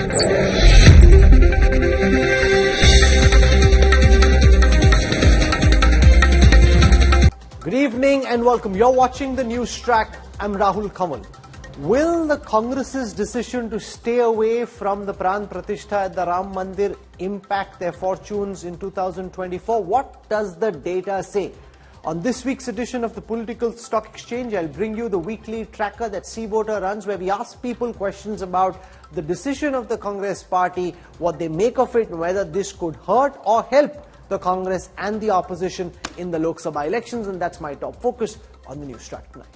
Good evening and welcome. You're watching the NewsTrack. I'm Rahul Kanwal. Will the Congress's decision to stay away from the Prana Pratishtha at the Ram Mandir impact their fortunes in 2024? What does the data say? On this week's edition of the Political Stock Exchange, I'll bring you the weekly tracker that C-Voter runs, where we ask people questions about the decision of the Congress party, what they make of it, and whether this could hurt or help the Congress and the opposition in the Lok Sabha elections. And that's my top focus on the NewsTrack tonight.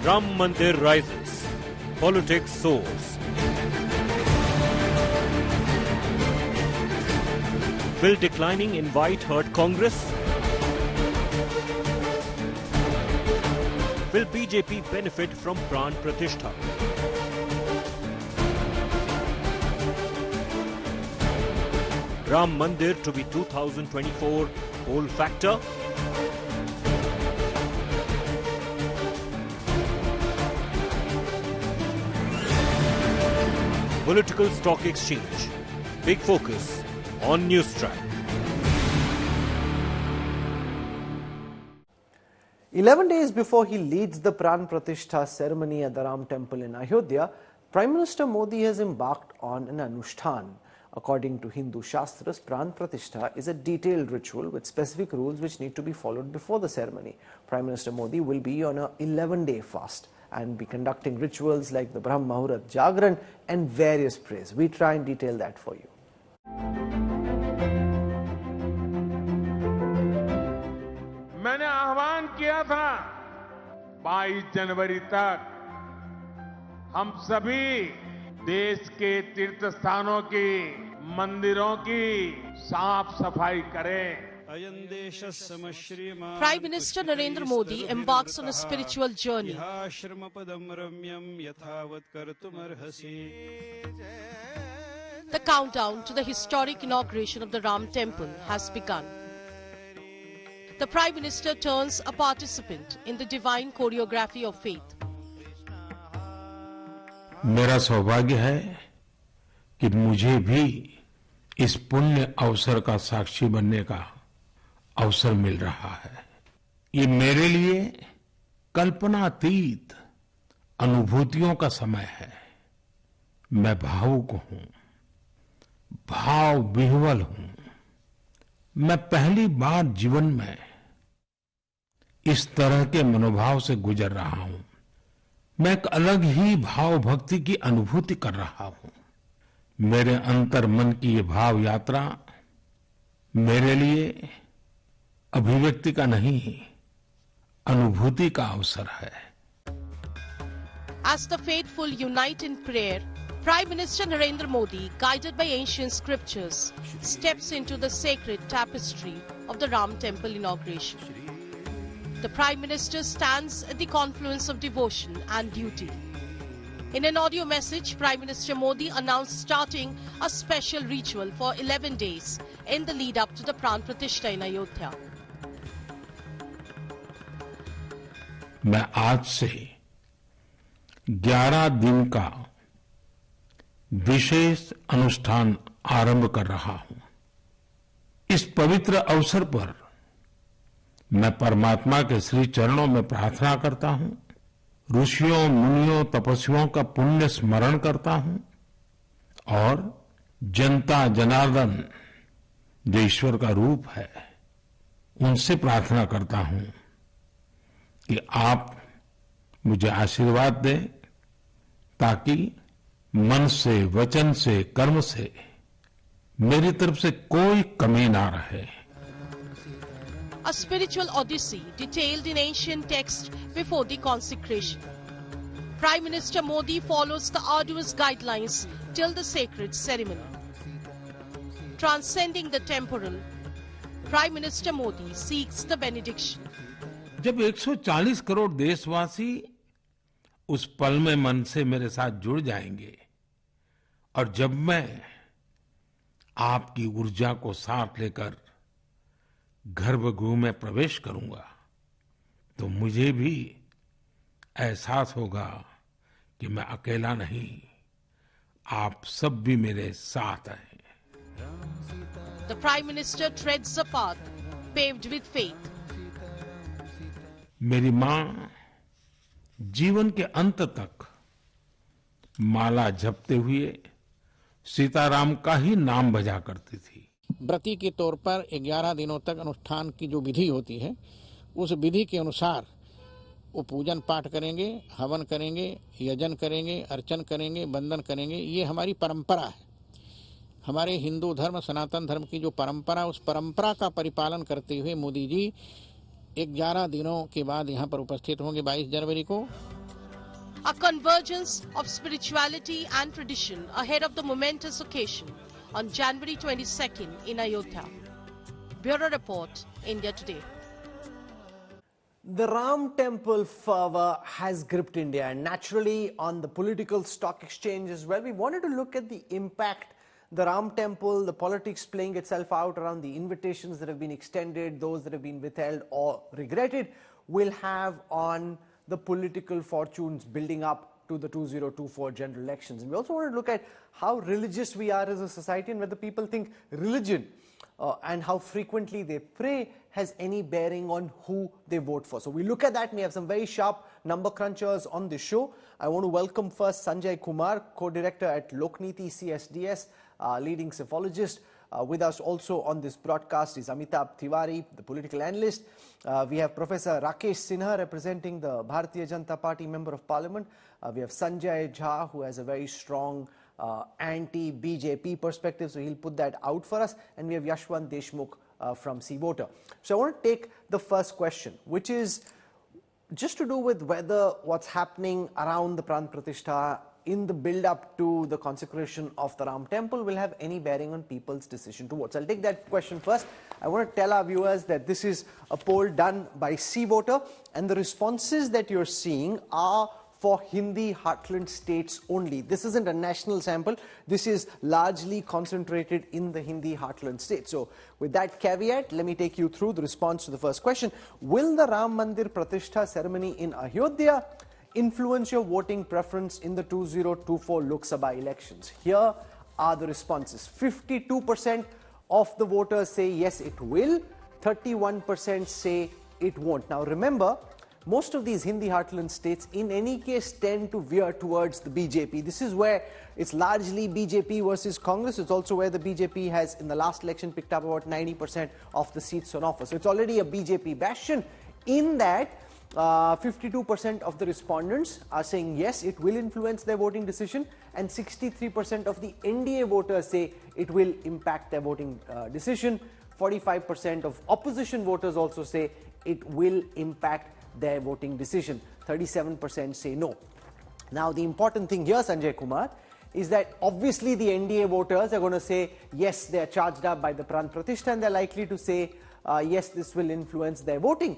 Ram Mandir rises. Politics soars. Will declining invite hurt Congress? Will BJP benefit from Prana Pratishtha? Ram Mandir to be 2024 poll factor? Political Stock Exchange. Big focus on NewsTrack. 11 days before he leads the Prana Pratishtha ceremony at the Ram Temple in Ayodhya, Prime Minister Modi has embarked on an Anushtan. According to Hindu Shastras, Prana Pratishtha is a detailed ritual with specific rules which need to be followed before the ceremony. Prime Minister Modi will be on an 11-day fast and be conducting rituals like the Brahm Muhurat Jagran and various prayers. We try and detail that for you. मैंने आह्वान किया था 22 जनवरी तक हम सभी देश के तीर्थ स्थानों की, मंदिरों की साफ सफाई करें. Prime Minister Narendra Modi embarks on a spiritual journey. The countdown to the historic inauguration of the Ram Temple has begun. The Prime Minister turns a participant in the divine choreography of faith. मेरा सौभाग्य है कि मुझे भी इस पुण्य अवसर का साक्षी बनने का अवसर मिल रहा है. ये मेरे लिए कल्पनातीत अनुभूतियों का समय है. मैं भावुक हूं, भाव विह्वल हूं. मैं पहली बार जीवन में इस तरह के मनोभाव से गुजर रहा हूं. मैं एक अलग ही भाव भक्ति की अनुभूति कर रहा हूं. मेरे अंतर मन की ये भाव यात्रा मेरे लिए अभिव्यक्ति का नहीं, अनुभूति का अवसर है. As the faithful unite in prayer, Prime Minister Narendra Modi, guided by ancient scriptures, steps into the sacred tapestry of the Ram Temple inauguration. The Prime Minister stands at the confluence of devotion and duty. In an audio message, Prime Minister Modi announced starting a special ritual for 11 days in the lead up to the Prana Pratishtha in Ayodhya. मैं आज से 11 दिन का विशेष अनुष्ठान आरंभ कर रहा हूं. इस पवित्र अवसर पर मैं परमात्मा के श्री चरणों में प्रार्थना करता हूं, ऋषियों, मुनियों, तपस्वियों का पुण्य स्मरण करता हूं और जनता जनार्दन जो ईश्वर का रूप है, उनसे प्रार्थना करता हूं कि आप मुझे आशीर्वाद दें ताकि मन से, वचन से, कर्म से मेरी तरफ से कोई कमी ना रहे. A spiritual odyssey detailed in ancient texts before the consecration. Prime Minister Modi follows the arduous guidelines till the sacred ceremony. Transcending the temporal, Prime Minister Modi seeks the benediction. जब 140 करोड़ देशवासी उस पल में मन से मेरे साथ जुड़ जाएंगे और जब मैं आपकी ऊर्जा को साथ लेकर गर्भगृह में प्रवेश करूंगा, तो मुझे भी एहसास होगा कि मैं अकेला नहीं, आप सब भी मेरे साथ हैं। The Prime Minister treads a path paved with faith. मेरी माँ जीवन के अंत तक माला जपते हुए सीताराम का ही नाम बजा करती थी। व्रती के तौर पर 11 दिनों तक अनुष्ठान की जो विधि होती है, उस विधि के अनुसार वो पूजन पाठ करेंगे, हवन करेंगे, यजन करेंगे, अर्चन करेंगे, वंदन करेंगे। ये हमारी परंपरा है। हमारे हिंदू धर्म, सनातन धर्म की जो परंपरा, उस परंपरा का परिपालन करते हुए मोदी जी 11 दिनों के बाद यहाँ पर उपस्थित होंगे 22 जनवरी को। A convergence of spirituality and tradition ahead of the momentous occasion on January 22nd in Ayodhya. Bureau Report, India Today. The Ram Temple fervor has gripped India, and naturally on the political stock exchange as well. We wanted to look at the impact the Ram Temple, the politics playing itself out around the invitations that have been extended, those that have been withheld or regretted, will have on the political fortunes building up to the 2024 general elections. And we also want to look at how religious we are as a society and whether people think religion and how frequently they pray has any bearing on who they vote for. So we look at that, and we have some very sharp number crunchers on the show. I want to welcome first Sanjay Kumar, co-director at Lokniti CSDS, leading psephologist. With us also on this broadcast is Amitabh Tiwari, the political analyst. We have Professor Rakesh Sinha, representing the Bharatiya Janata Party Member of Parliament. We have Sanjay Jha, who has a very strong anti-BJP perspective, so he'll put that out for us. And we have Yashwant Deshmukh from Sea Voter. So I want to take the first question, which is just to do with whether what's happening around the Prana Pratishtha in the build-up to the consecration of the Ram Temple will have any bearing on people's decision to vote. So I'll take that question first. I want to tell our viewers that this is a poll done by Sea Voter, and the responses that you're seeing are for Hindi heartland states only. This isn't a national sample. This is largely concentrated in the Hindi heartland states. So with that caveat, let me take you through the response to the first question. Will the Ram Mandir Pratishtha ceremony in Ayodhya influence your voting preference in the 2024 Lok Sabha elections? Here are the responses. 52% of the voters say yes, it will. 31% say it won't. Now remember, most of these Hindi heartland states in any case tend to veer towards the BJP. This is where it's largely BJP versus Congress. It's also where the BJP has in the last election picked up about 90% of the seats on offer. So it's already a BJP bastion. In that, 52% of the respondents are saying yes, it will influence their voting decision, and 63% of the NDA voters say it will impact their voting decision. 45% of opposition voters also say it will impact their voting decision. 37% say no. Now the important thing here, Sanjay Kumar, is that obviously the NDA voters are going to say yes, they are charged up by the Prana Pratishtha, and they're likely to say yes, this will influence their voting.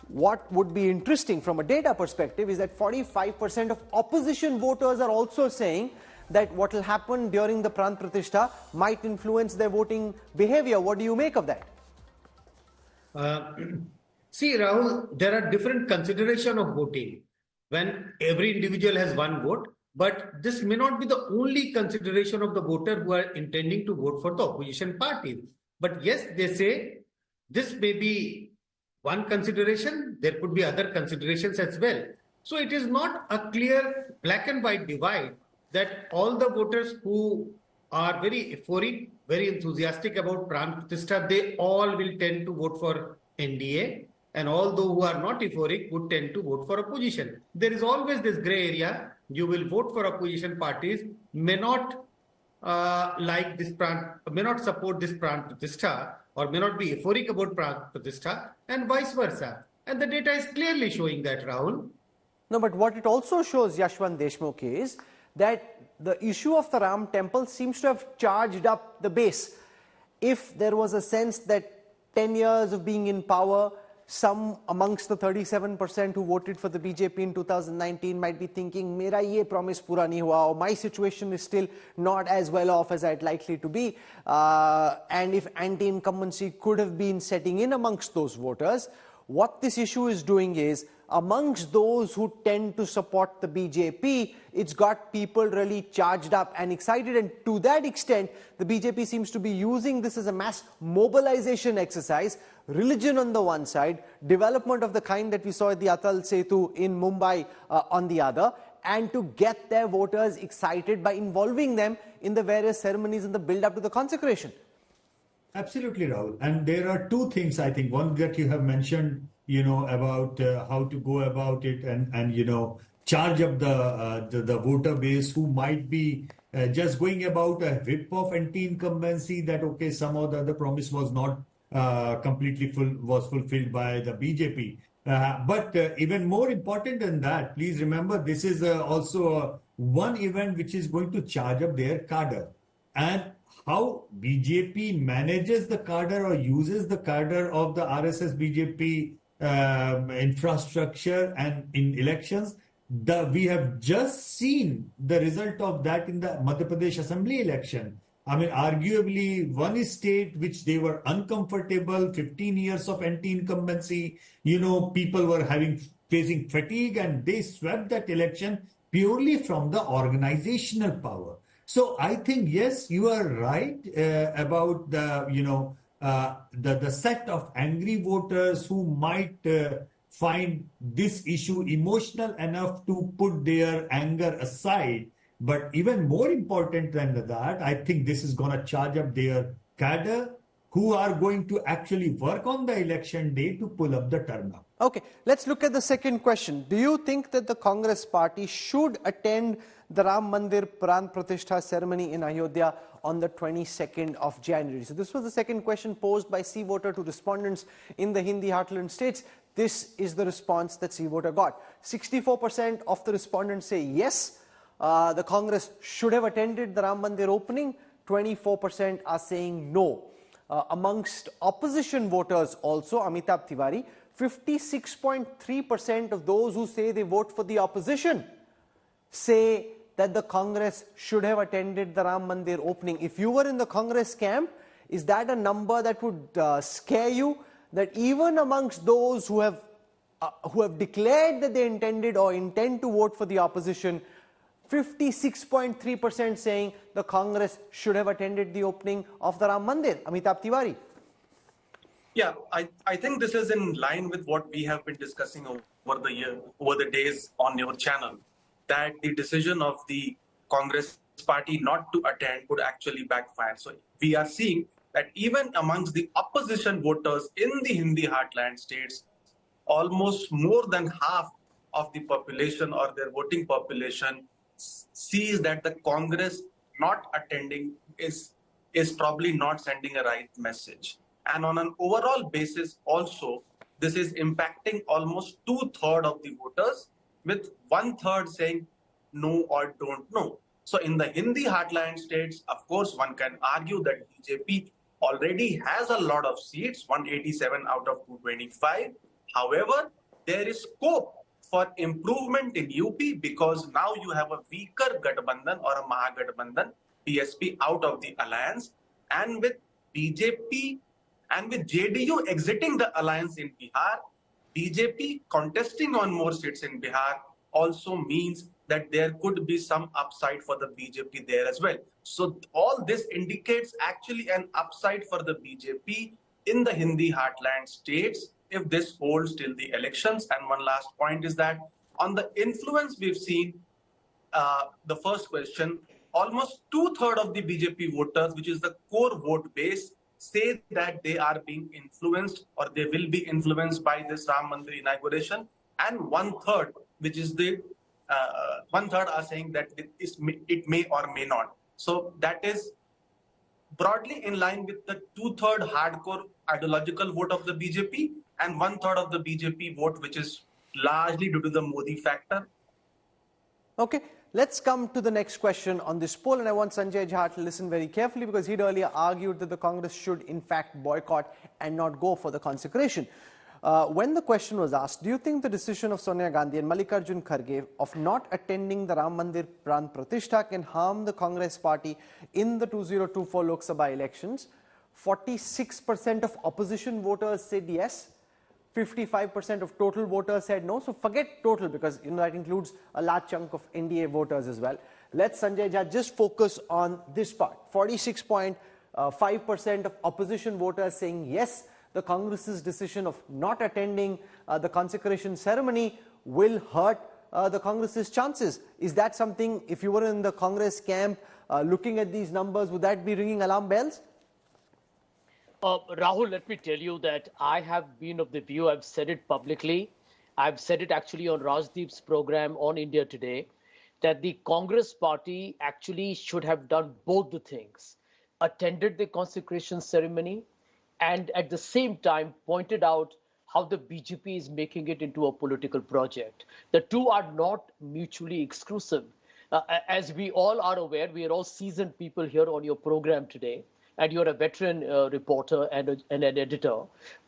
What would be interesting from a data perspective is that 45% of opposition voters are also saying that what will happen during the Prana Pratishtha might influence their voting behavior. What do you make of that? See, Rahul, there are different consideration of voting when every individual has one vote, but this may not be the only consideration of the voter who are intending to vote for the opposition party. But yes, they say this may be one consideration, there could be other considerations as well. So it is not a clear black and white divide that all the voters who are very euphoric, very enthusiastic about Prana Pratishtha, they all will tend to vote for NDA, and all those who are not euphoric would tend to vote for opposition. There is always this gray area. You will vote for opposition parties, may not like this may not support this Prana Pratishtha, or may not be euphoric about Prana Pratishtha, and vice versa. And the data is clearly showing that, Rahul. No, but what it also shows, Yashwant Deshmukh, is that the issue of the Ram Temple seems to have charged up the base. If there was a sense that 10 years of being in power, some amongst the 37% who voted for the BJP in 2019 might be thinking, Mera ye promise pura nahi hua, or my situation is still not as well off as I'd likely to be. And if anti-incumbency could have been setting in amongst those voters, what this issue is doing is, amongst those who tend to support the BJP, it's got people really charged up and excited, and to that extent, the BJP seems to be using this as a mass mobilization exercise. Religion on the one side, development of the kind that we saw at the Atal Setu in Mumbai on the other, and to get their voters excited by involving them in the various ceremonies in the build-up to the consecration. Absolutely, Rahul. And there are two things, I think. One that you have mentioned, about how to go about it and charge up the voter base who might be just going about a whip of anti-incumbency that, okay, somehow the other promise was not completely fulfilled by the BJP. But even more important than that, please remember, this is also one event which is going to charge up their cadre. And how BJP manages the cadre or uses the cadre of the RSS BJP infrastructure and in elections, we have just seen the result of that in the Madhya Pradesh Assembly election. I mean, arguably one state which they were uncomfortable, 15 years of anti-incumbency, people were facing fatigue, and they swept that election purely from the organizational power. So I think, yes, you are right about the set of angry voters who might find this issue emotional enough to put their anger aside. But even more important than that, I think this is going to charge up their cadre who are going to actually work on the election day to pull up the turnout. Okay, let's look at the second question. Do you think that the Congress party should attend the Ram Mandir Prana Pratishtha ceremony in Ayodhya on the 22nd of January? So this was the second question posed by Sea Voter to respondents in the Hindi heartland states. This is the response that Sea Voter got. 64% of the respondents say yes, the Congress should have attended the Ram Mandir opening. 24% are saying no. Amongst opposition voters also, Amitabh Tiwari, 56.3% of those who say they vote for the opposition say that the Congress should have attended the Ram Mandir opening. If you were in the Congress camp, is that a number that would scare you? That even amongst those who have declared that they intended or intend to vote for the opposition, 56.3% saying the Congress should have attended the opening of the Ram Mandir. Amitabh Tiwari. Yeah, I think this is in line with what we have been discussing over the days on your channel, that the decision of the Congress party not to attend would actually backfire. So we are seeing that even amongst the opposition voters in the Hindi heartland states, almost more than half of the population or their voting population sees that the Congress not attending is probably not sending a right message. And on an overall basis also, this is impacting almost 2/3 of the voters, with 1/3 saying no or don't know. So in the Hindi heartland states, of course, one can argue that BJP already has a lot of seats, 187 out of 225. However, there is scope for improvement in UP because now you have a weaker Gathbandhan or a Mahagathbandhan, PSP out of the alliance, and with BJP and with JDU exiting the alliance in Bihar, BJP contesting on more seats in Bihar also means that there could be some upside for the BJP there as well. So all this indicates actually an upside for the BJP in the Hindi heartland states if this holds till the elections. And one last point is that on the influence we've seen, the first question, almost 2/3 of the BJP voters, which is the core vote base, say that they are being influenced or they will be influenced by this Ram Mandir inauguration, and 1/3, which is the 1/3 are saying that it may or may not. So that is broadly in line with the 2/3 hardcore ideological vote of the BJP and 1/3 of the BJP vote, which is largely due to the Modi factor. Okay, let's come to the next question on this poll, and I want Sanjay Jha to listen very carefully because he'd earlier argued that the Congress should in fact boycott and not go for the consecration. When the question was asked, do you think the decision of Sonia Gandhi and Mallikarjun Kharge of not attending the Ram Mandir Prana Pratishtha can harm the Congress party in the 2024 Lok Sabha elections? 46% of opposition voters said yes, 55% of total voters said no. So forget total, because that includes a large chunk of NDA voters as well. Let Sanjay Jha just focus on this part. 46.5% of opposition voters saying yes, the Congress's decision of not attending the consecration ceremony will hurt the Congress's chances. Is that something, if you were in the Congress camp looking at these numbers, would that be ringing alarm bells? Rahul, let me tell you that I have been of the view, I've said it publicly, I've said it actually on Rajdeep's program on India Today, that the Congress party actually should have done both the things, attended the consecration ceremony and at the same time pointed out how the BJP is making it into a political project. The two are not mutually exclusive. As we all are aware, we are all seasoned people here on your program today, and you're a veteran reporter and an editor.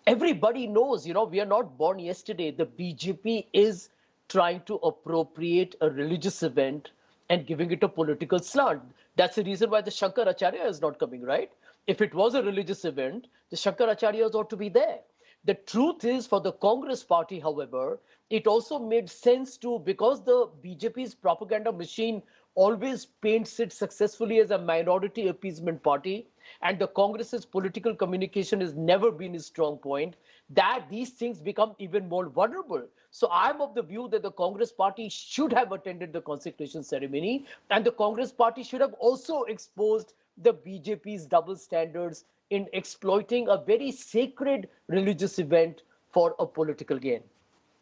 Everybody knows, we are not born yesterday. The BJP is trying to appropriate a religious event and giving it a political slant. That's the reason why the Shankaracharya is not coming, right? If it was a religious event, the Shankaracharyas ought to be there. The truth is, for the Congress party, however, it also made sense to, because the BJP's propaganda machine always paints it successfully as a minority appeasement party, and the Congress's political communication has never been a strong point, that these things become even more vulnerable. So I'm of the view that the Congress party should have attended the consecration ceremony, and the Congress party should have also exposed the BJP's double standards in exploiting a very sacred religious event for a political gain.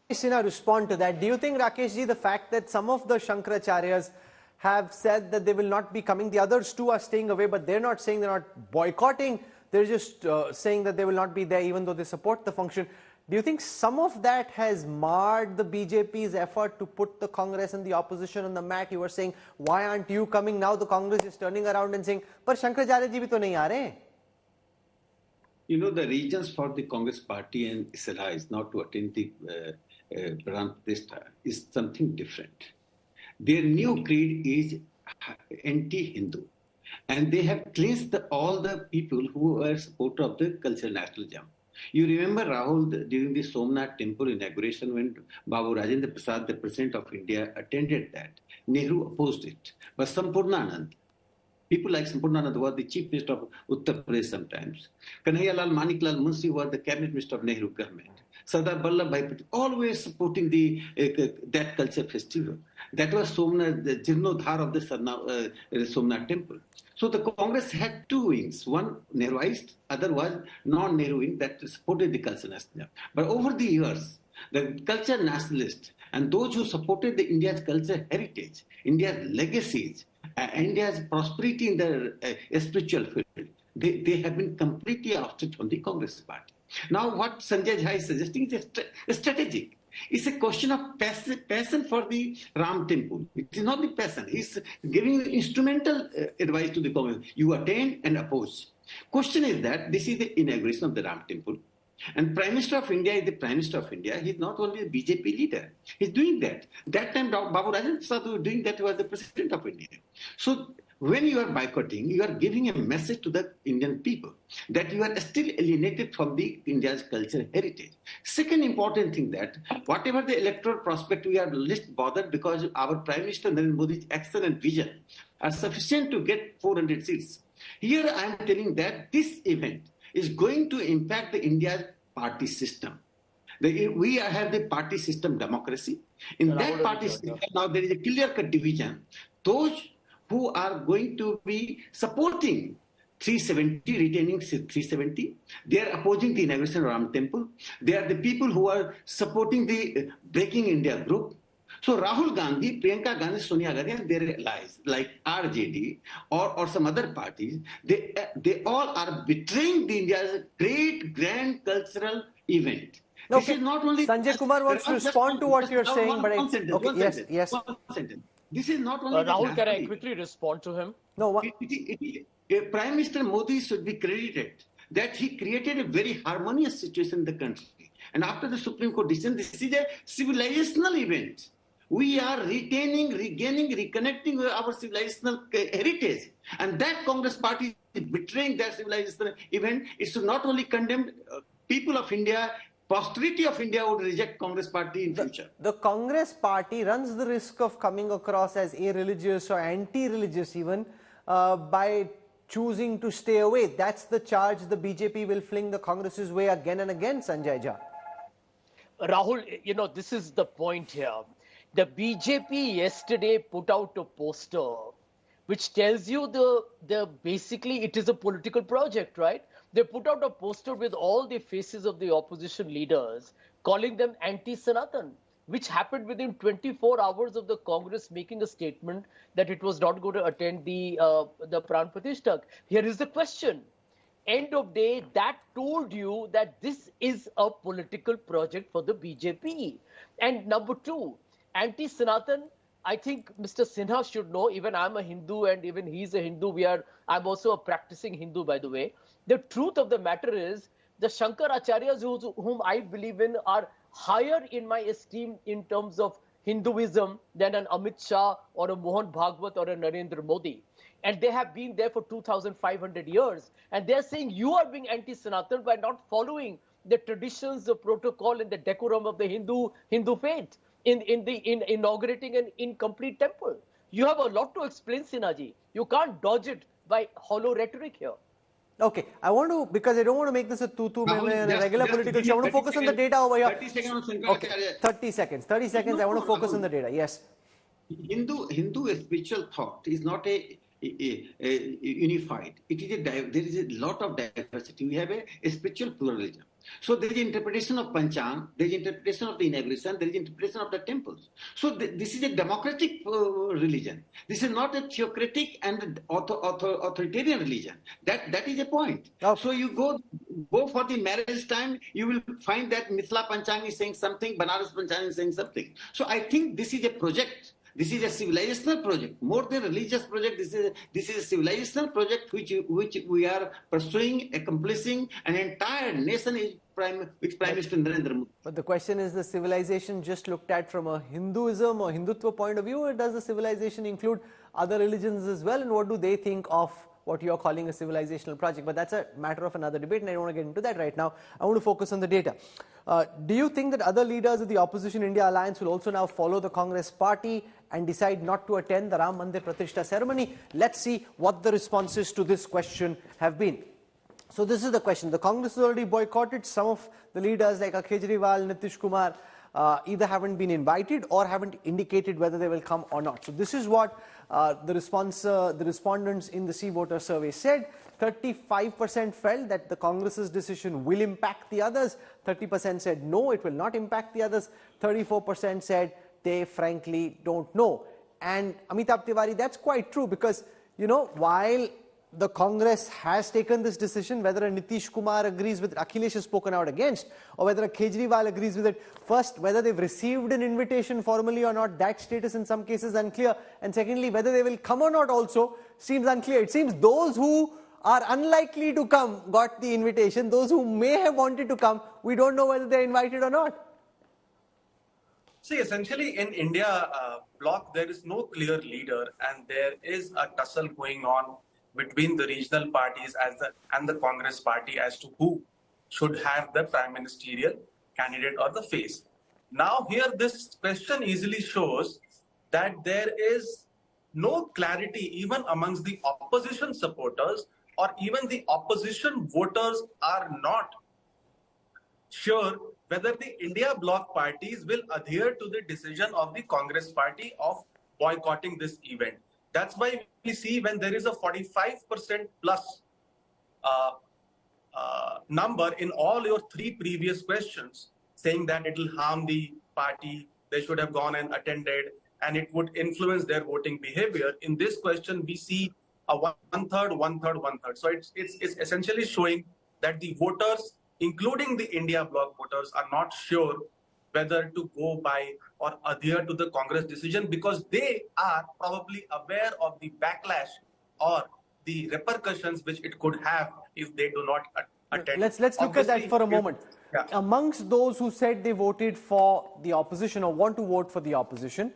Sinha, respond to that. Do you think, Rakesh ji, the fact that some of the Shankaracharyas have said that they will not be coming, the others too are staying away, but they're not saying, they're not boycotting, they're just saying that they will not be there even though they support the function. Do you think some of that has marred the BJP's effort to put the Congress and the opposition on the mat? You were saying, why aren't you coming? Now the Congress is turning around and saying, "Par Shankaracharya ji bhi to nahi aa rahe." The reasons for the Congress party and its allies not to attend the Prana Pratishtha is something different. Their new creed is anti-Hindu, and they have cleansed all the people who were supporters of the cultural nationalism. You remember, Rahul, during the Somnath temple inauguration, when Babu Rajendra Prasad, the President of India, attended that, Nehru opposed it. But Sampurnanand, people like Sampurnanand was the Chief Minister of Uttar Pradesh sometimes. Kanhaiyalal Maniklal Munshi was the Cabinet Minister of Nehru government. Sardar Vallabhbhai Patel, always supporting that culture festival. That was Somnath, the Jirnodhar of the Somnath temple. So the Congress had two wings, one Nehruist, other was non-Nehru wing that supported the culture nationalism. But over the years, the culture nationalists and those who supported India's culture heritage, India's legacies, India's prosperity in the spiritual field, they have been completely ousted from the Congress party. Now what Sanjay Jha is suggesting is strategic. It's a question of passion for the Ram temple. It is not the passion. It's giving instrumental advice to the Congress. You attend and oppose. Question is that this is the inauguration of the Ram temple. And Prime Minister of India is the Prime Minister of India. He's not only a BJP leader. He's doing that. That time Babu Rajendra Prasad was doing that, was the President of India. So when you are boycotting, you are giving a message to the Indian people that you are still alienated from the India's cultural heritage. Second important thing, that whatever the electoral prospect, we are less bothered because our Prime Minister Narendra Modi's action and vision are sufficient to get 400 seats. Here I am telling that this event is going to impact the India's party system. We have the party system democracy. In that party system, now there is a clear-cut division. Those who are going to be supporting 370, retaining 370, they are opposing the inauguration of Ram Temple. They are the people who are supporting the Breaking India group. So Rahul Gandhi, Priyanka Gandhi, Sonia Gandhi and their allies like RJD or some other parties, they all are betraying the India's great grand cultural event. Okay. This is not only Sanjay Kumar wants to respond to what you're saying, but yes. This is not only Rahul, can I quickly respond to him? No. Prime Minister Modi should be credited that he created a very harmonious situation in the country. And after the Supreme Court decision, this is a civilizational event. We are retaining, regaining, reconnecting with our civilizational heritage. And that Congress party is betraying that civilizational event. It should not only condemn people of India, posterity of India would reject Congress party in future. The Congress party runs the risk of coming across as irreligious or anti-religious even by choosing to stay away. That's the charge the BJP will fling the Congress's way again and again, Sanjay Jha. Rahul, this is the point here. The BJP yesterday put out a poster which tells you basically it is a political project, right? They put out a poster with all the faces of the opposition leaders calling them anti-Sanatan, which happened within 24 hours of the Congress making a statement that it was not going to attend the Prana Pratishtha. Here is the question. End of day, that told you that this is a political project for the BJP. And number two, anti-Sanatan, I think Mr. Sinha should know, even I'm a Hindu and even he's a Hindu, I'm also a practicing Hindu, by the way. The truth of the matter is, the Shankaracharyas whom I believe in are higher in my esteem in terms of Hinduism than an Amit Shah or a Mohan Bhagwat or a Narendra Modi. And they have been there for 2,500 years. And they're saying you are being anti-Sanatan by not following the traditions, the protocol and the decorum of the Hindu faith in inaugurating an incomplete temple. You have a lot to explain, Sinhaji. You can't dodge it by hollow rhetoric here. Okay, I want to, because I don't want to make this a tutu meme and a regular political show. I want to focus on the data over here. 30 seconds. Okay, 30 seconds. 30 seconds. I want to focus on the data. Yes. Hindu spiritual thought is not a unified. There is a lot of diversity. We have a spiritual pluralism. So there is interpretation of Panchang, there is interpretation of the inauguration, there is interpretation of the temples. So this is a democratic religion. This is not a theocratic and authoritarian religion. That is a point. Okay. So you go for the marriage time, you will find that Mithila Panchang is saying something, Banaras Panchang is saying something. So I think this is a project. This is a civilizational project, more than religious project. This is a civilizational project which we are pursuing, accomplishing. An entire nation is Prime Minister Narendra Modi. But the question is, the civilization just looked at from a Hinduism or Hindutva point of view, or does the civilization include other religions as well? And what do they think of what you're calling a civilizational project? But that's a matter of another debate, and I don't want to get into that right now. I want to focus on the data. Do you think that other leaders of the opposition India alliance will also now follow the Congress party and decide not to attend the Ram Mandir Pratishtha ceremony? Let's see what the responses to this question have been. So this is the question. The Congress has already boycotted. Some of the leaders like Kejriwal, Nitish Kumar either haven't been invited or haven't indicated whether they will come or not. So this is what the respondents in the C-Voter survey said. 35% felt that the Congress's decision will impact the others. 30% said no, it will not impact the others. 34% said they frankly don't know. And Amitabh Tiwari, that's quite true, because, while the Congress has taken this decision, whether a Nitish Kumar agrees with it, Akhilesh has spoken out against, or whether a Kejriwal agrees with it. First, whether they've received an invitation formally or not, that status in some cases unclear. And secondly, whether they will come or not also seems unclear. It seems those who are unlikely to come got the invitation. Those who may have wanted to come, we don't know whether they're invited or not. See, essentially in India bloc, there is no clear leader, and there is a tussle going on between the regional parties and the Congress party as to who should have the prime ministerial candidate or the face. Now here, this question easily shows that there is no clarity even amongst the opposition supporters, or even the opposition voters are not sure whether the India bloc parties will adhere to the decision of the Congress party of boycotting this event. That's why we see when there is a 45% plus number in all your three previous questions, saying that it will harm the party, they should have gone and attended, and it would influence their voting behavior. In this question, we see a one-third. So it's essentially showing that the voters, including the India bloc voters, are not sure whether to go by or adhere to the Congress decision, because they are probably aware of the backlash or the repercussions which it could have if they do not attend. Let's look at that for a moment. Yeah. Amongst those who said they voted for the opposition or want to vote for the opposition,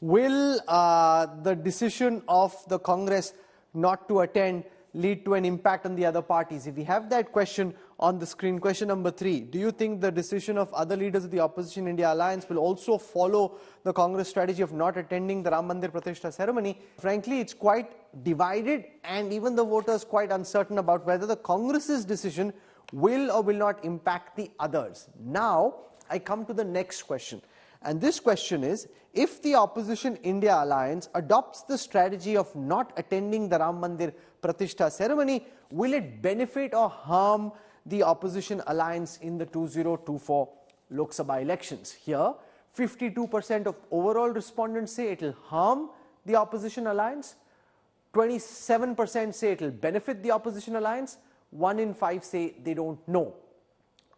will the decision of the Congress not to attend lead to an impact on the other parties? If we have that question, on the screen. Question number 3. Do you think the decision of other leaders of the opposition India alliance will also follow the Congress strategy of not attending the Ram Mandir Pratishtha ceremony? Frankly, it's quite divided, and even the voters quite uncertain about whether the Congress's decision will or will not impact the others. Now, I come to the next question. And this question is, if the opposition India alliance adopts the strategy of not attending the Ram Mandir Pratishtha ceremony, will it benefit or harm the opposition alliance in the 2024 Lok Sabha elections? Here, 52% of overall respondents say it will harm the opposition alliance, 27% say it will benefit the opposition alliance, 1 in 5 say they don't know.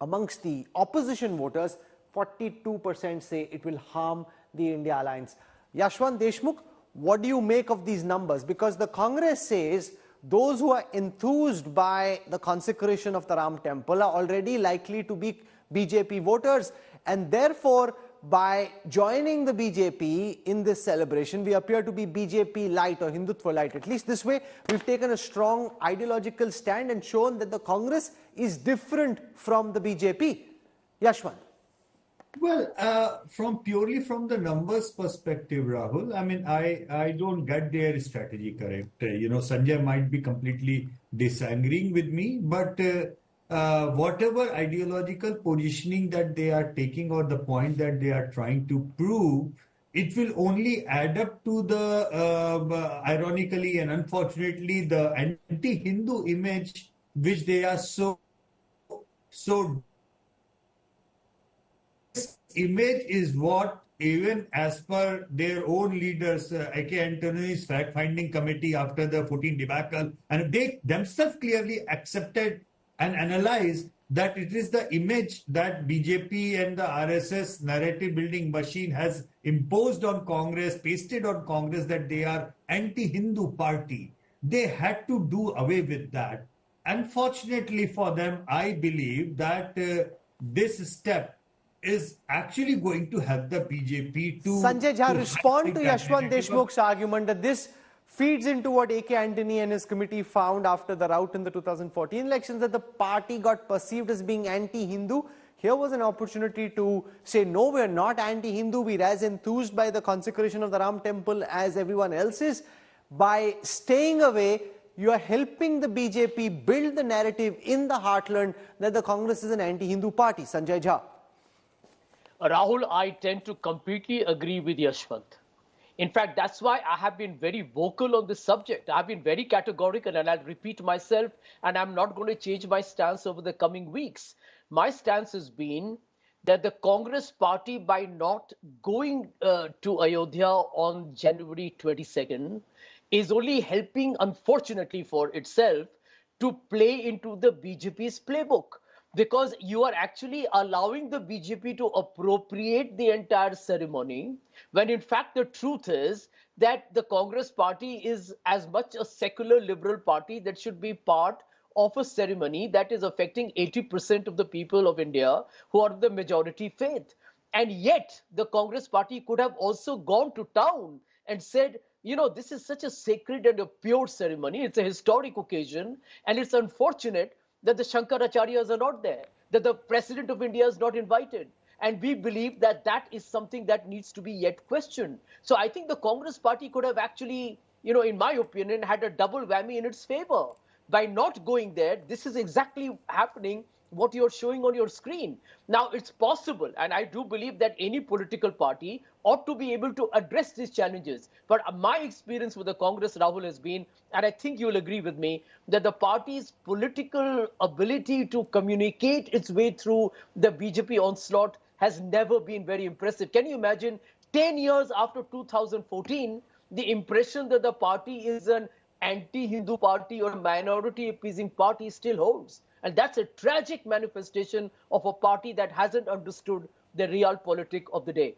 Amongst the opposition voters, 42% say it will harm the India alliance. Yashwant Deshmukh, what do you make of these numbers? Because the Congress says those who are enthused by the consecration of the Ram temple are already likely to be BJP voters, and therefore by joining the BJP in this celebration, we appear to be BJP light or Hindutva light. At least this way, we've taken a strong ideological stand and shown that the Congress is different from the BJP. Yashwant. Well, purely from the numbers perspective, Rahul, I mean, I don't get their strategy correct. Sanjay might be completely disagreeing with me, but whatever ideological positioning that they are taking or the point that they are trying to prove, it will only add up to the, ironically and unfortunately, the anti-Hindu image which they are so image is what, even as per their own leaders, A.K. Antony's fact-finding committee after the 14 debacle, and they themselves clearly accepted and analyzed that it is the image that BJP and the RSS narrative-building machine has imposed on Congress, pasted on Congress, that they are anti-Hindu party. They had to do away with that. Unfortunately for them, I believe that this step is actually going to help the BJP to... Sanjay Jha, respond to Yashwant Deshmukh's argument that this feeds into what A.K. Antony and his committee found after the rout in the 2014 elections, that the party got perceived as being anti-Hindu. Here was an opportunity to say, no, we're not anti-Hindu, we're as enthused by the consecration of the Ram temple as everyone else is. By staying away, you are helping the BJP build the narrative in the heartland that the Congress is an anti-Hindu party. Sanjay Jha. Rahul, I tend to completely agree with Yashwant. In fact, that's why I have been very vocal on this subject. I've been very categorical, and I'll repeat myself, and I'm not going to change my stance over the coming weeks. My stance has been that the Congress party, by not going to Ayodhya on January 22nd, is only helping, unfortunately for itself, to play into the BJP's playbook. Because you are actually allowing the BJP to appropriate the entire ceremony, when in fact the truth is that the Congress party is as much a secular liberal party that should be part of a ceremony that is affecting 80% of the people of India who are the majority faith. And yet the Congress party could have also gone to town and said, this is such a sacred and a pure ceremony. It's a historic occasion, and it's unfortunate that the Shankaracharyas are not there, that the President of India is not invited. And we believe that that is something that needs to be yet questioned. So I think the Congress party could have actually, in my opinion, had a double whammy in its favor. By not going there, this is exactly happening what you're showing on your screen. Now, it's possible, and I do believe that any political party ought to be able to address these challenges. But my experience with the Congress, Rahul, has been, and I think you'll agree with me, that the party's political ability to communicate its way through the BJP onslaught has never been very impressive. Can you imagine 10 years after 2014, the impression that the party is an anti-Hindu party or minority-appeasing party still holds? And that's a tragic manifestation of a party that hasn't understood the real politic of the day.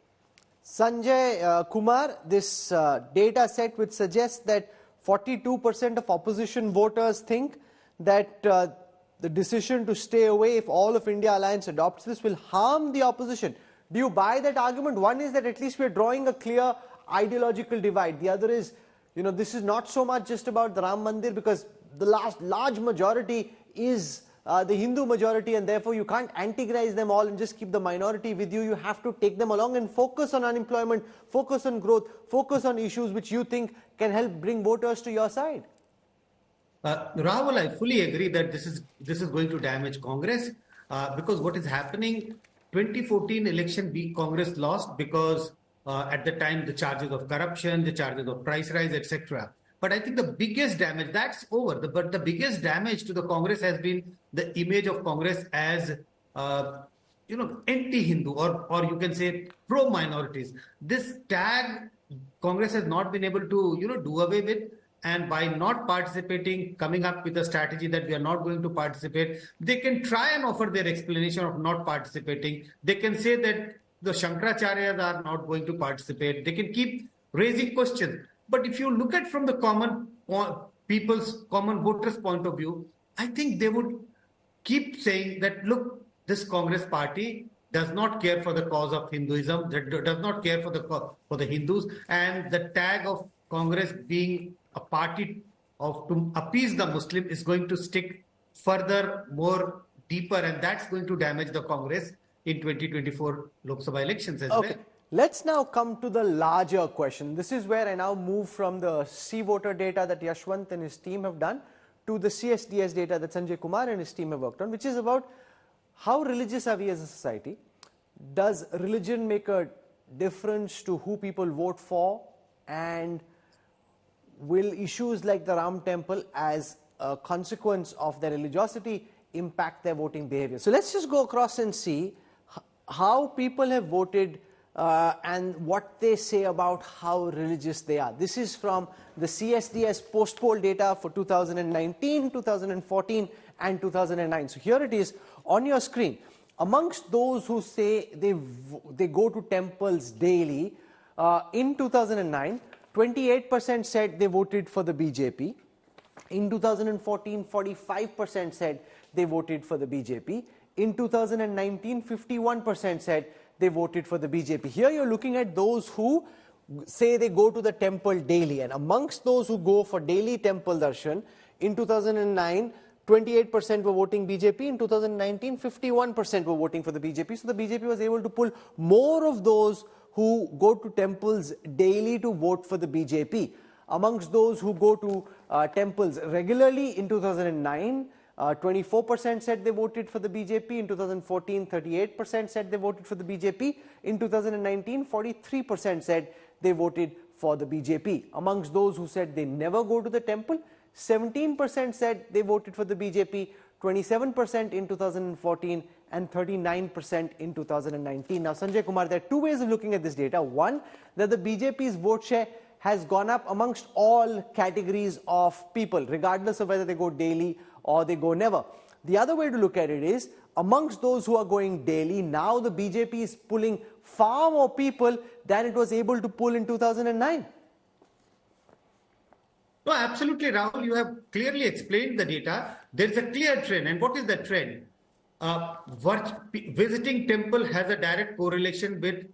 Sanjay Kumar, this data set which suggests that 42% of opposition voters think that the decision to stay away, if all of India Alliance adopts this, will harm the opposition. Do you buy that argument? One is that at least we're drawing a clear ideological divide. The other is, this is not so much just about the Ram Mandir, because the large majority is the Hindu majority, and therefore you can't antigonize them all and just keep the minority with you. You have to take them along and focus on unemployment, focus on growth, focus on issues which you think can help bring voters to your side. Rahul, I fully agree that this is going to damage Congress because what is happening, 2014 election, Congress lost because at the time the charges of corruption, the charges of price rise, etc. But I think the biggest damage, that's over. But the biggest damage to the Congress has been the image of Congress as, anti-Hindu or you can say pro-minorities. This tag Congress has not been able to, do away with. And by not participating, coming up with a strategy that we are not going to participate, they can try and offer their explanation of not participating. They can say that the Shankaracharyas are not going to participate. They can keep raising questions. But if you look at from the common voters' point of view, I think they would keep saying that, look, this Congress party does not care for the cause of Hinduism, does not care for the Hindus, and the tag of Congress being a party to appease the Muslim is going to stick further, more deeper, and that's going to damage the Congress in 2024 Lok Sabha elections as well. Let's now come to the larger question. This is where I now move from the C-voter data that Yashwant and his team have done to the CSDS data that Sanjay Kumar and his team have worked on, which is about how religious are we as a society? Does religion make a difference to who people vote for? And will issues like the Ram Temple, as a consequence of their religiosity, impact their voting behavior? So let's just go across and see how people have voted and what they say about how religious they are. This is from the CSDS post-poll data for 2019, 2014 and 2009. So here it is on your screen. Amongst those who say they go to temples daily, in 2009, 28% said they voted for the BJP. In 2014, 45% said they voted for the BJP. In 2019, 51% said they voted for the BJP. Here you're looking at those who say they go to the temple daily. And amongst those who go for daily temple darshan, in 2009, 28% were voting BJP. In 2019, 51% were voting for the BJP. So the BJP was able to pull more of those who go to temples daily to vote for the BJP. Amongst those who go to temples regularly in 2009, 24% said they voted for the BJP. In 2014, 38% said they voted for the BJP. In 2019, 43% said they voted for the BJP. Amongst those who said they never go to the temple, 17% said they voted for the BJP, 27% in 2014 and 39% in 2019. Now, Sanjay Kumar, there are two ways of looking at this data. One, that the BJP's vote share has gone up amongst all categories of people, regardless of whether they go daily or they go never. The other way to look at it is, amongst those who are going daily, now the BJP is pulling far more people than it was able to pull in 2009. No, absolutely, Rahul. You have clearly explained the data. There's a clear trend. And what is the trend? Visiting temple has a direct correlation with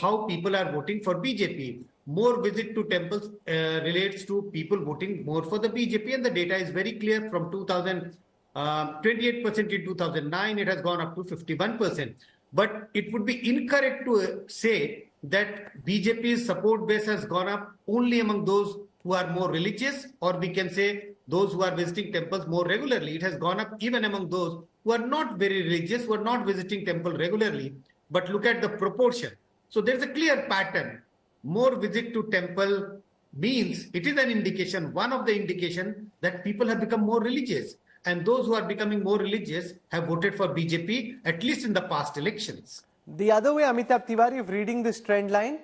how people are voting for BJP. More visit to temples relates to people voting more for the BJP, and the data is very clear. From 28% in 2009, it has gone up to 51%. But it would be incorrect to say that BJP's support base has gone up only among those who are more religious, or we can say those who are visiting temples more regularly. It has gone up even among those who are not very religious, who are not visiting temple regularly. But look at the proportion. So there's a clear pattern. More visit to temple means it is an indication, one of the indication that people have become more religious. And those who are becoming more religious have voted for BJP, at least in the past elections. The other way, Amitabh Tiwari, of reading this trend line,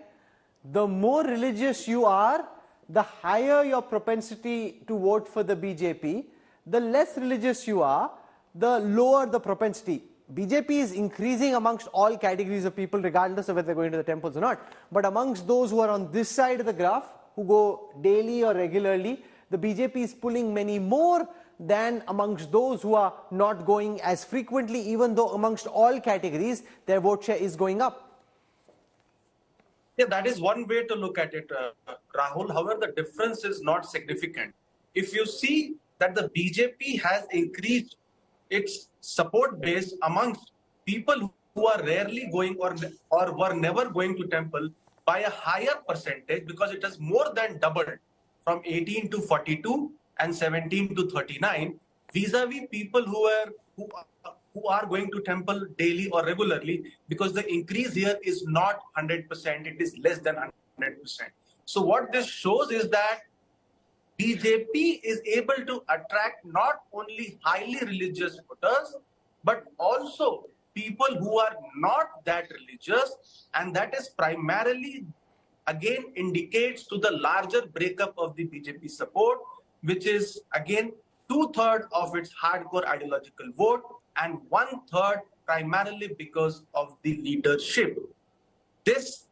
the more religious you are, the higher your propensity to vote for the BJP. The less religious you are, the lower the propensity. BJP is increasing amongst all categories of people, regardless of whether they're going to the temples or not. But amongst those who are on this side of the graph, who go daily or regularly, the BJP is pulling many more than amongst those who are not going as frequently, even though amongst all categories, their vote share is going up. Yeah, that is one way to look at it, Rahul. However, the difference is not significant. If you see that the BJP has increased it's support based amongst people who are rarely going or were never going to temple by a higher percentage, because it has more than doubled from 18 to 42 and 17 to 39, vis-a-vis people who are going to temple daily or regularly, because the increase here is not 100%, it is less than 100%. So what this shows is that BJP is able to attract not only highly religious voters, but also people who are not that religious, and that is primarily, again, indicates to the larger breakup of the BJP support, which is, again, 2/3 of its hardcore ideological vote and 1/3 primarily because of the leadership. This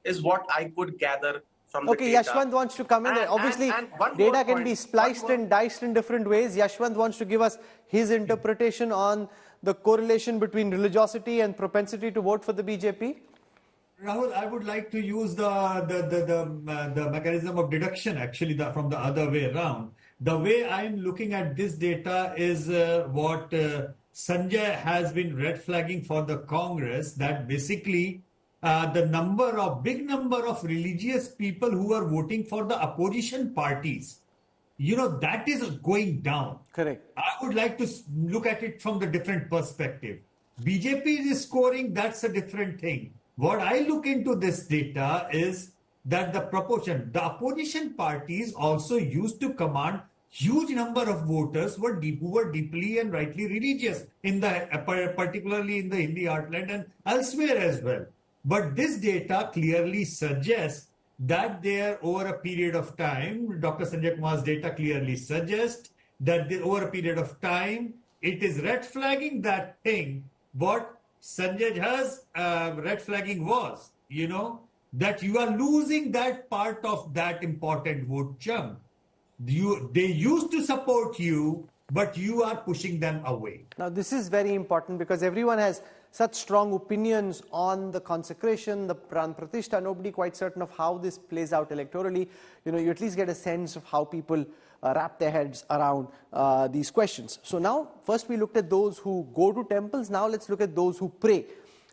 is what I could gather from the data. Yashwant wants to come in. Obviously, data can be spliced and diced in different ways. Yashwant wants to give us his interpretation on the correlation between religiosity and propensity to vote for the BJP. Rahul, I would like to use the mechanism of deduction actually from the other way around. The way I'm looking at this data is what Sanjay has been red flagging for the Congress, that basically the big number of religious people who are voting for the opposition parties, that is going down. Correct. I would like to look at it from the different perspective. BJP is scoring, that's a different thing. What I look into this data is that the proportion, the opposition parties also used to command huge number of voters who were deeply and rightly religious, particularly in the Hindi heartland and elsewhere as well. But this data clearly suggests that there, over a period of time, Dr. Sanjay Kumar's data clearly suggests that over a period of time, it is red flagging that thing. What Sanjay Jha's red flagging was, that you are losing that part of that important vote chunk. They used to support you, but you are pushing them away. Now, this is very important because everyone has such strong opinions on the consecration, the Prana Pratishtha. Nobody quite certain of how this plays out electorally. You at least get a sense of how people wrap their heads around these questions. So now, first we looked at those who go to temples. Now let's look at those who pray.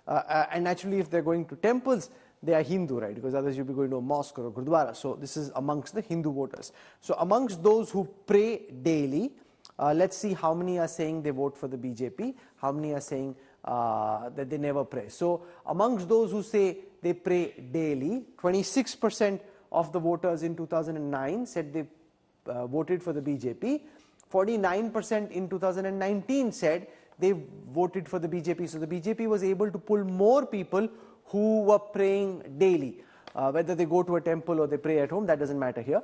And naturally, if they're going to temples, they are Hindu, right? Because otherwise you'll be going to a mosque or a gurdwara. So this is amongst the Hindu voters. So amongst those who pray daily, let's see how many are saying they vote for the BJP, how many are saying that they never pray. So amongst those who say they pray daily, 26% of the voters in 2009 said they voted for the BJP. 49% in 2019 said they voted for the BJP. So the BJP was able to pull more people who were praying daily. Whether they go to a temple or they pray at home, that doesn't matter here.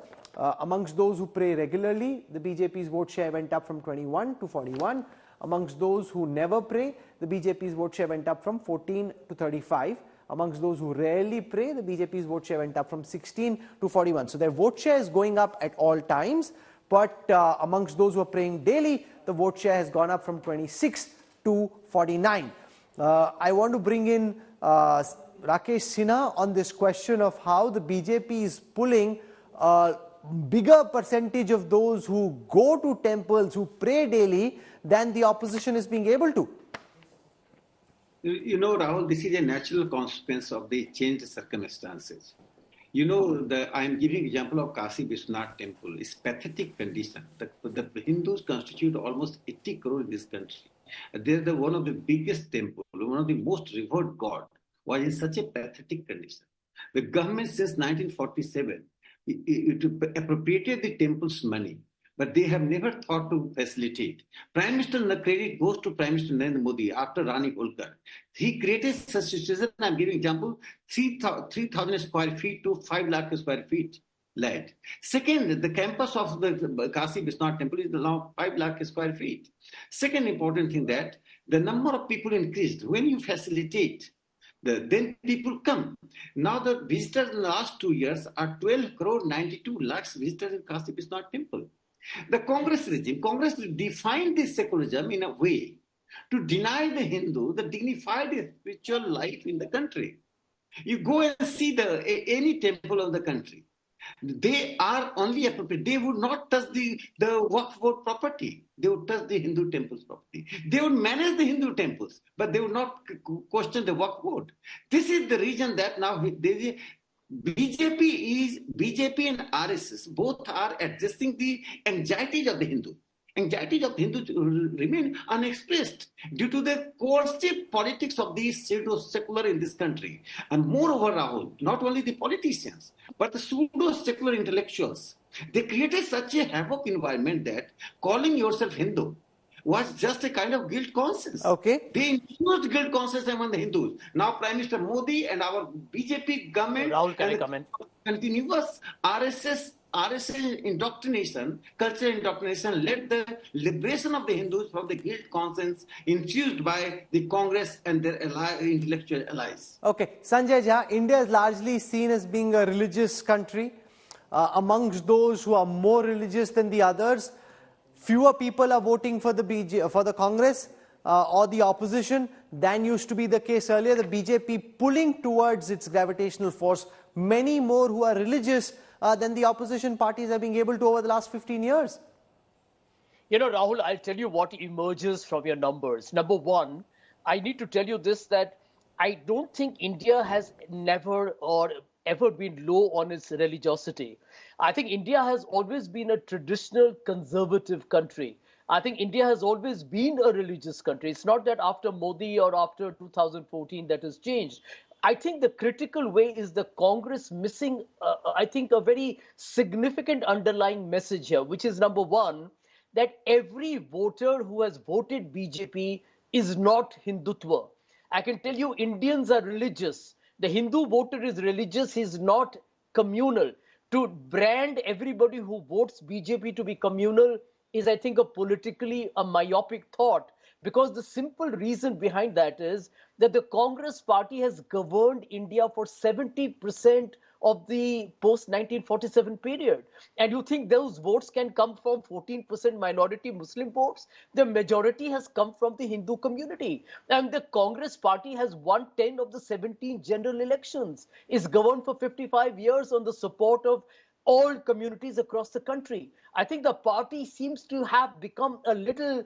Amongst those who pray regularly, the BJP's vote share went up from 21 to 41. Amongst those who never pray, the BJP's vote share went up from 14 to 35. Amongst those who rarely pray, the BJP's vote share went up from 16 to 41. So their vote share is going up at all times. But amongst those who are praying daily, the vote share has gone up from 26 to 49. I want to bring in Rakesh Sinha on this question of how the BJP is pulling a bigger percentage of those who go to temples, who pray daily, than the opposition is being able to. Rahul, this is a natural consequence of the changed circumstances. I am giving example of Kashi Vishwanath temple. It's pathetic condition. The Hindus constitute almost 80 crore in this country. They're one of the biggest temple, one of the most revered god, was in such a pathetic condition. The government since 1947 it appropriated the temple's money, but they have never thought to facilitate. Prime Minister, the credit goes to Prime Minister Narendra Modi after Rani Holkar. He created such a situation. I'm giving example: 3,000 square feet to 5 lakh square feet land. Second, the campus of the Kashi Vishwanath temple is now 5 lakh square feet. Second important thing, that the number of people increased. When you facilitate, then people come. Now the visitors in the last 2 years are 12 crore 92 lakhs visitors in Kashi Vishwanath temple. The Congress regime, Congress defined this secularism in a way to deny the Hindu the dignified spiritual life in the country. You go and see any temple of the country. They are only appropriate. They would not touch the Waqf board property. They would touch the Hindu temples property. They would manage the Hindu temples, but they would not question the Waqf board. This is the reason that now BJP and RSS both are addressing the anxieties of the Hindu. Anxieties of Hindus remain unexpressed due to the coercive politics of these pseudo-secular in this country. And moreover, Rahul, not only the politicians, but the pseudo-secular intellectuals, they created such a havoc environment that calling yourself Hindu was just a kind of guilt conscience. Okay. They infused guilt conscience among the Hindus. Now Prime Minister Modi and our BJP government Rahul, can I come in? Continuous RSS indoctrination, cultural indoctrination led the liberation of the Hindus from the guilt conscience infused by the Congress and their intellectual allies. Okay, Sanjay Jha, India is largely seen as being a religious country. Amongst those who are more religious than the others, fewer people are voting for the Congress or the opposition than used to be the case earlier. The BJP pulling towards its gravitational force many more who are religious than the opposition parties are being able to over the last 15 years. You know, Rahul, I'll tell you what emerges from your numbers. Number one, I need to tell you this, that I don't think India has never or ever been low on its religiosity. I think India has always been a traditional conservative country. I think India has always been a religious country. It's not that after Modi or after 2014 that has changed. I think the critical way is the Congress missing, I think, a very significant underlying message here, which is number one, that every voter who has voted BJP is not Hindutva. I can tell you Indians are religious. The Hindu voter is religious, he's not communal. To brand everybody who votes BJP to be communal is, I think, a myopic thought. Because the simple reason behind that is that the Congress party has governed India for 70% of the post-1947 period. And you think those votes can come from 14% minority Muslim votes? The majority has come from the Hindu community. And the Congress party has won 10 of the 17 general elections, is governed for 55 years on the support of all communities across the country. I think the party seems to have become a little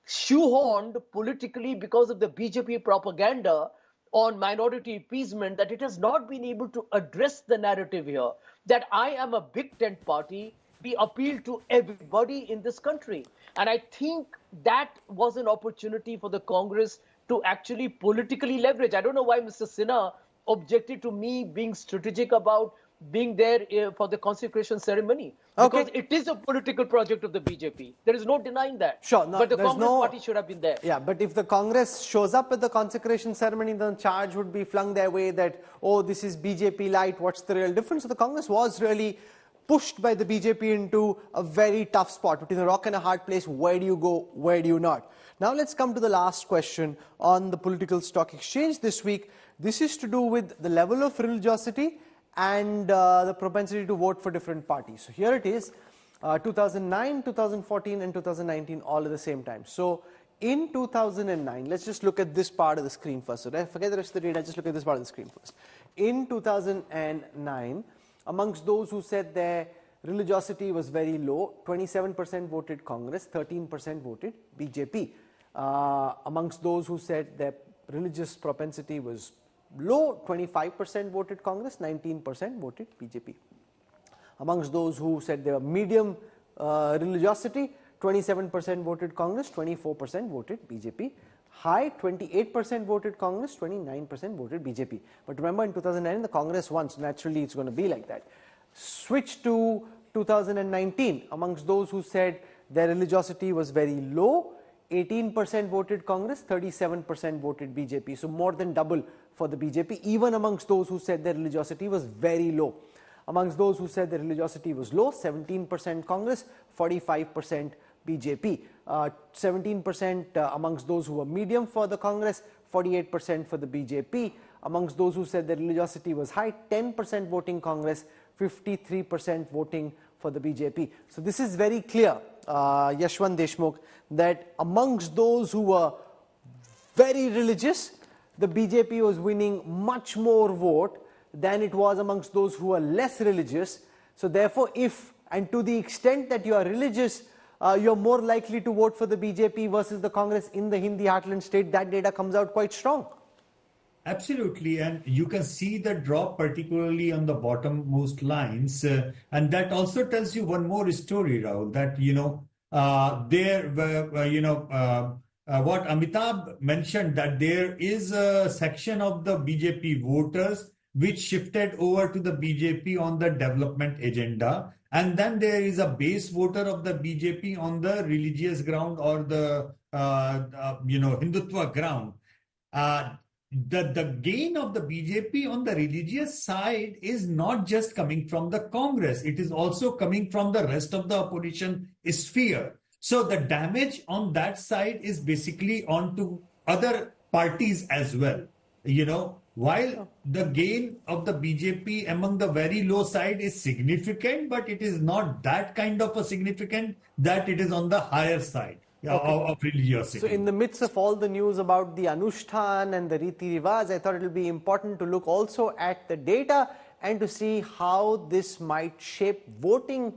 shoehorned politically because of the BJP propaganda on minority appeasement, that it has not been able to address the narrative here that I am a big tent party. We appeal to everybody in this country. And I think that was an opportunity for the Congress to actually politically leverage. I don't know why Mr. Sinha objected to me being strategic about being there for the consecration ceremony. Because it is a political project of the BJP. There is no denying that. Sure, no, but the Congress party should have been there. Yeah, but if the Congress shows up at the consecration ceremony, then charge would be flung their way that, oh, this is BJP light, what's the real difference? So the Congress was really pushed by the BJP into a very tough spot, between a rock and a hard place. Where do you go, where do you not? Now let's come to the last question on the political stock exchange this week. This is to do with the level of religiosity and the propensity to vote for different parties. So here it is, 2009, 2014 and 2019 all at the same time. So in 2009, let's just look at this part of the screen first. So forget the rest of the data, just look at this part of the screen first. In 2009, amongst those who said their religiosity was very low, 27% voted Congress, 13% voted BJP. Amongst those who said their religious propensity was low, 25% voted Congress, 19% voted BJP. Amongst those who said they were medium religiosity, 27% voted Congress, 24% voted BJP. High, 28% voted Congress, 29% voted BJP. But remember, in 2009, the Congress won, so naturally it's going to be like that. Switch to 2019, amongst those who said their religiosity was very low, 18% voted Congress, 37% voted BJP. So more than double for the BJP, even amongst those who said their religiosity was very low. Amongst those who said their religiosity was low, 17% Congress, 45% BJP. 17% amongst those who were medium for the Congress, 48% for the BJP. Amongst those who said their religiosity was high, 10% voting Congress, 53% voting for the BJP. So this is very clear, Yashwant Deshmukh, that amongst those who were very religious, the BJP was winning much more vote than it was amongst those who were less religious. So therefore, if and to the extent that you are religious, you're more likely to vote for the BJP versus the Congress in the Hindi heartland state, that data comes out quite strong. Absolutely, and you can see the drop particularly on the bottommost lines, and that also tells you one more story, Rahul, that what Amitabh mentioned, that there is a section of the BJP voters which shifted over to the BJP on the development agenda, and then there is a base voter of the BJP on the religious ground or the Hindutva ground. The gain of the BJP on the religious side is not just coming from the Congress, it is also coming from the rest of the opposition sphere. So the damage on that side is basically onto other parties as well. While the gain of the BJP among the very low side is significant, but it is not that kind of a significant that it is on the higher side. Of religiosity. So in the midst of all the news about the Anushtan and the Riti Rivaj, I thought it will be important to look also at the data and to see how this might shape voting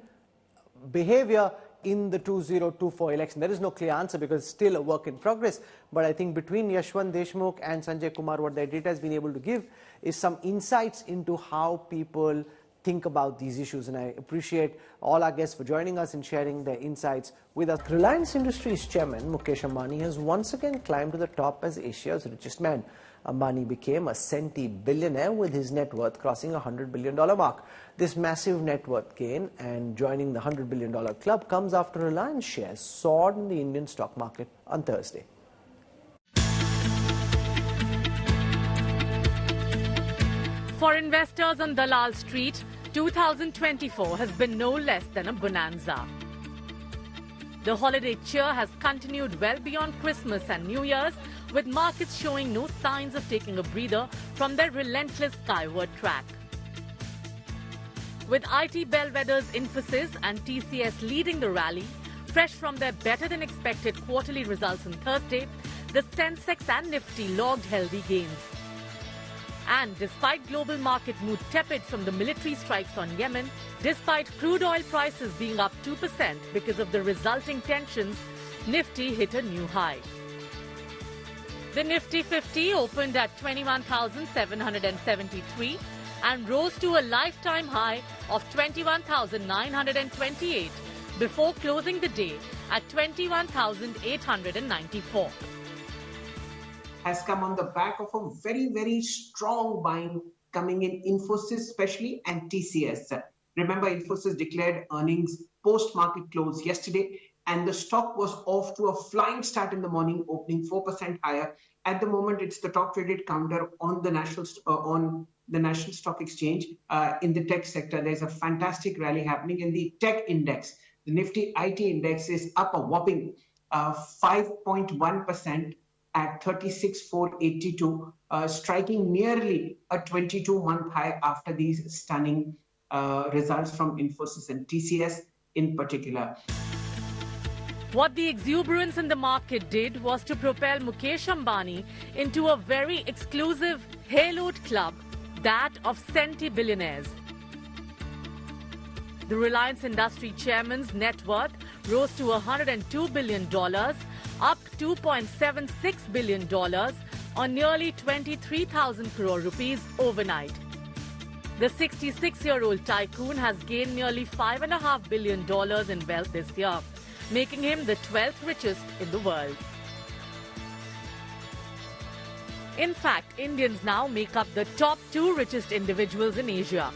behavior in the 2024 election. There is no clear answer because it's still a work in progress. But I think between Yashwant Deshmukh and Sanjay Kumar, what their data has been able to give is some insights into how people think about these issues, and I appreciate all our guests for joining us and sharing their insights with us. Reliance Industries chairman Mukesh Ambani has once again climbed to the top as Asia's richest man. Ambani became a centi-billionaire with his net worth crossing $100 billion mark. This massive net worth gain and joining the $100 billion club comes after Reliance shares soared in the Indian stock market on Thursday. For investors on Dalal Street, 2024 has been no less than a bonanza. The holiday cheer has continued well beyond Christmas and New Year's, with markets showing no signs of taking a breather from their relentless skyward track. With IT bellwethers Infosys and TCS leading the rally, fresh from their better-than-expected quarterly results on Thursday, the Sensex and Nifty logged healthy gains. And despite global market mood tepid from the military strikes on Yemen, despite crude oil prices being up 2% because of the resulting tensions, Nifty hit a new high. The Nifty 50 opened at 21,773 and rose to a lifetime high of 21,928 before closing the day at 21,894. Has come on the back of a very, very strong buying coming in Infosys especially and TCS. Remember, Infosys declared earnings post-market close yesterday and the stock was off to a flying start in the morning, opening 4% higher. At the moment, it's the top traded counter on the National Stock Exchange. In the tech sector, there's a fantastic rally happening in the tech index. The Nifty IT index is up a whopping 5.1%. At 36,482, striking nearly a 22-month high after these stunning results from Infosys and TCS in particular. What the exuberance in the market did was to propel Mukesh Ambani into a very exclusive haloed club, that of centi-billionaires. The Reliance Industry chairman's net worth rose to $102 billion, up $2.76 billion on nearly 23,000 crore rupees overnight. The 66-year-old tycoon has gained nearly $5.5 billion in wealth this year, making him the 12th richest in the world. In fact, Indians now make up the top 2 richest individuals in Asia,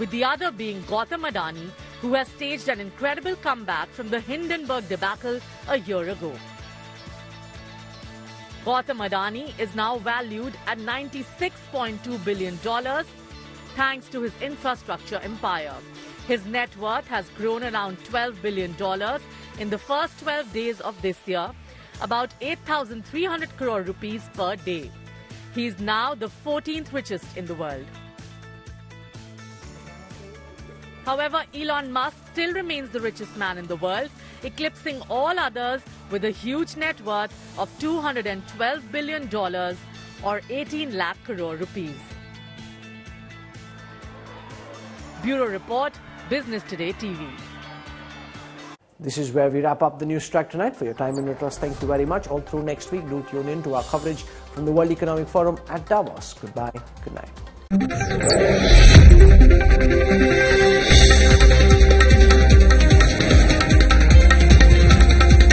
with the other being Gautam Adani, who has staged an incredible comeback from the Hindenburg debacle a year ago. Gautam Adani is now valued at $96.2 billion thanks to his infrastructure empire. His net worth has grown around $12 billion in the first 12 days of this year, about 8,300 crore rupees per day. He is now the 14th richest in the world. However, Elon Musk still remains the richest man in the world, eclipsing all others with a huge net worth of $212 billion or 18 lakh crore rupees. Bureau Report, Business Today TV. This is where we wrap up the NewsTrack tonight. For your time and your trust, thank you very much. All through next week, do tune in to our coverage from the World Economic Forum at Davos. Goodbye. Good night.